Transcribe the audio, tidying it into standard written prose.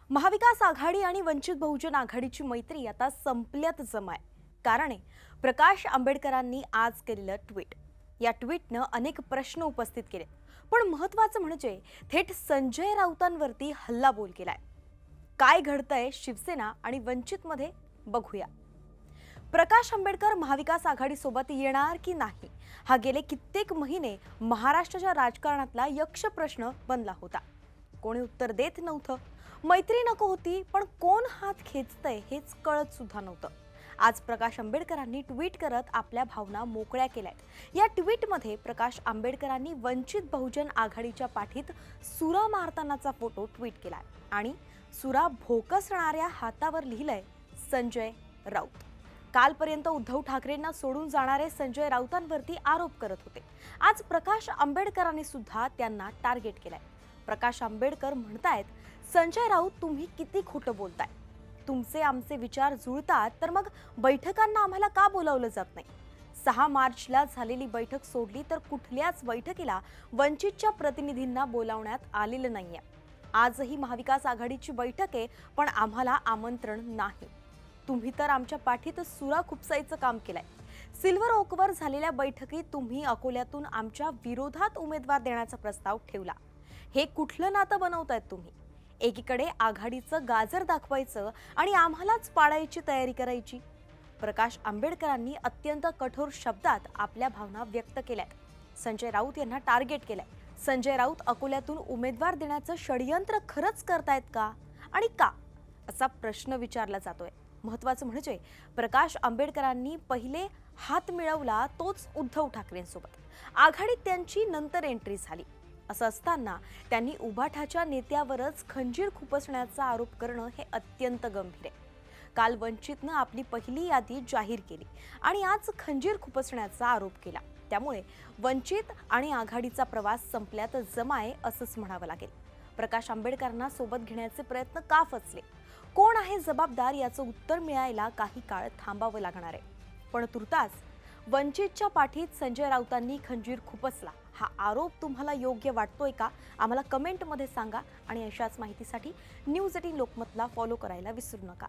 महाविकास आघाडी आणि वंचित बहुजन आघाडीची मैत्री आता संपल्यात जमाय। कारण आहे प्रकाश आंबेडकरांनी आज केलेलं ट्विट। या ट्विटनं अनेक प्रश्न उपस्थित केले, पण महत्त्वाचं म्हणजे थेट संजय राऊतांवरती हल्लाबोल केलाय। काय घडतंय शिवसेना आणि वंचितमध्ये बघूया। प्रकाश आंबेडकर महाविकास आघाडी सोबत येणार की नाही हा गेले कित्येक महिने महाराष्ट्राच्या राजकारणातला यक्ष प्रश्न बनला होता। कोणी उत्तर देत नव्हतं। मैत्री नको होती, पण कोण हात खेचतंय हेच कळत सुद्धा नव्हतं। आज प्रकाश आंबेडकरांनी ट्विट करत आपल्या भावना मोकळ्या केल्यात। या ट्विटमध्ये प्रकाश आंबेडकरांनी वंचित बहुजन आघाडीच्या पाठीत सुरा मारतानाचा फोटो ट्विट केलाय आणि सुरा भोकसणाऱ्या हातावर लिहिलंय संजय राऊत। कालपर्यंत उद्धव ठाकरेंना सोडून जाणारे संजय राऊतांवरती आरोप करत होते। आज प्रकाश आंबेडकरांनी सुद्धा त्यांना टार्गेट केलंय। प्रकाश आंबेडकर म्हणतायत, संजय राऊत तुम्ही किती खोटं बोलताय। तुमचे आमचे विचार जुळतात तर मग बैठकांना आम्हाला का बोलावलं जात नाही। 6 मार्चला झालेली बैठक सोडली तर कुठल्याच बैठकीला वंचितच्या प्रतिनिधींना बोलावण्यात आलेलं नाहीये। आजही महाविकास आघाडीची बैठक आहे, पण आम्हाला आमंत्रण नाही। तुम्ही तर आमच्या पाठीत सुरा खुपसायचं काम केलंय। सिल्वर ओकवर झालेल्या बैठकीत तुम्ही अकोल्यातून आमच्या विरोधात उमेदवार देण्याचा प्रस्ताव ठेवला। हे कुठलं नातं बनवतायत तुम्ही? एकीकडे आघाडीचं गाजर दाखवायचं आणि आम्हालाच पाडायची तयारी करायची। प्रकाश आंबेडकरांनी अत्यंत कठोर शब्दात आपल्या भावना व्यक्त केल्यात। संजय राऊत यांना टार्गेट केलंय। संजय राऊत अकोल्यातून उमेदवार देण्याचं षडयंत्र खरंच करतायत का आणि का असा प्रश्न विचारला जातोय। महत्त्वाचं म्हणजे प्रकाश आंबेडकरांनी पहिले हात मिळवला तोच उद्धव ठाकरेंसोबत। आघाडीत त्यांची नंतर एंट्री झाली। असं असताना त्यांनी उभाठाच्या नेत्यावरच खंजीर खुपसण्याचा आरोप करणं हे अत्यंत गंभीर आहे। काल वंचितनं आपली पहिली यादी जाहीर केली आणि आज खंजीर खुपसण्याचा आरोप केला। त्यामुळे वंचित आणि आघाडीचा प्रवास संपल्यात जमाय असंच म्हणावं लागेल। प्रकाश आंबेडकरांना सोबत घेण्याचे प्रयत्न का फसले, कोण आहे जबाबदार याचं उत्तर मिळायला काही काळ थांबावं लागणार आहे। पण तुर्तास वंचितच्या पाठीत संजय राऊतांनी खंजीर खुपसला हा आरोप तुम्हाला योग्य वाटतोय का? आम्हाला कमेंटमध्ये सांगा आणि अशाच माहितीसाठी न्यूज 18 लोकमतला फॉलो करायला विसरू नका।